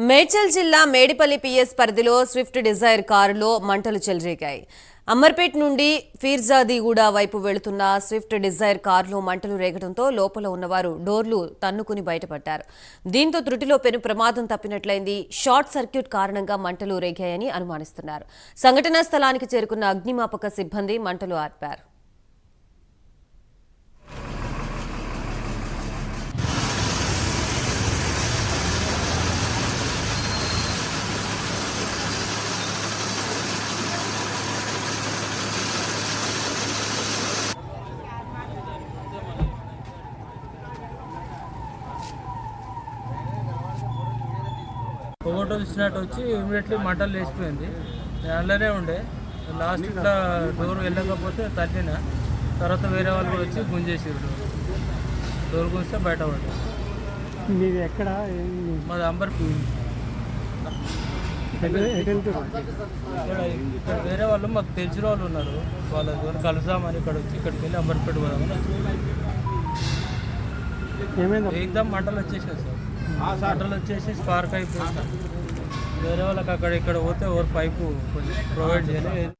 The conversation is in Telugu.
మేడ్చల్ జిల్లా మేడిపల్లి పిఎస్ పరిధిలో స్విఫ్ట్ డిజైర్ కారులో మంటలు చెలరేగాయి. అమర్పేట్ నుండి ఫీర్జాదీగూడ వైపు వెళుతున్న స్విఫ్ట్ డిజైర్ కారులో మంటలు రేగడంతో లోపల ఉన్నవారు డోర్లు తన్నుకుని బయటపడ్డారు. దీంతో త్రుటిలో పెను ప్రమాదం తప్పినట్లయింది. షార్ట్ సర్క్యూట్ కారణంగా మంటలు రేగాయని అనుమానిస్తున్నారు. సంఘటనా స్థలానికి చేరుకున్న అగ్నిమాపక సిబ్బంది మంటలు ఆర్పారు. పొగోటో ఇచ్చినట్టు వచ్చి ఇమీడియట్లీ మంటలు లేచిపోయింది. అందులోనే ఉండే లాస్ట్ ఇట్లా డోర్ వెళ్ళకపోతే తగ్గిన తర్వాత వేరే వాళ్ళు కూడా వచ్చి గుంజేసారు. డోర్ గుంజితే బయట పడ్డారు. మీది ఎక్కడ? మాది అంబర్పేట్. ఇక్కడ వేరే వాళ్ళు మాకు తెలిసిన వాళ్ళు ఉన్నారు, వాళ్ళ ద్వారా కలుద్దామని ఇక్కడ వచ్చి ఇక్కడికి వెళ్ళి అంబర్పేట పోదామని ఏకదమ్ మంటలు వచ్చేసాయి సార్. మంటలు వచ్చేసి స్పార్క్ అయిపోయింది. వేరే వాళ్ళకి అక్కడ ఇక్కడ పోతే ఎవరు పైపు కొంచెం ప్రొవైడ్ చేయలేదు.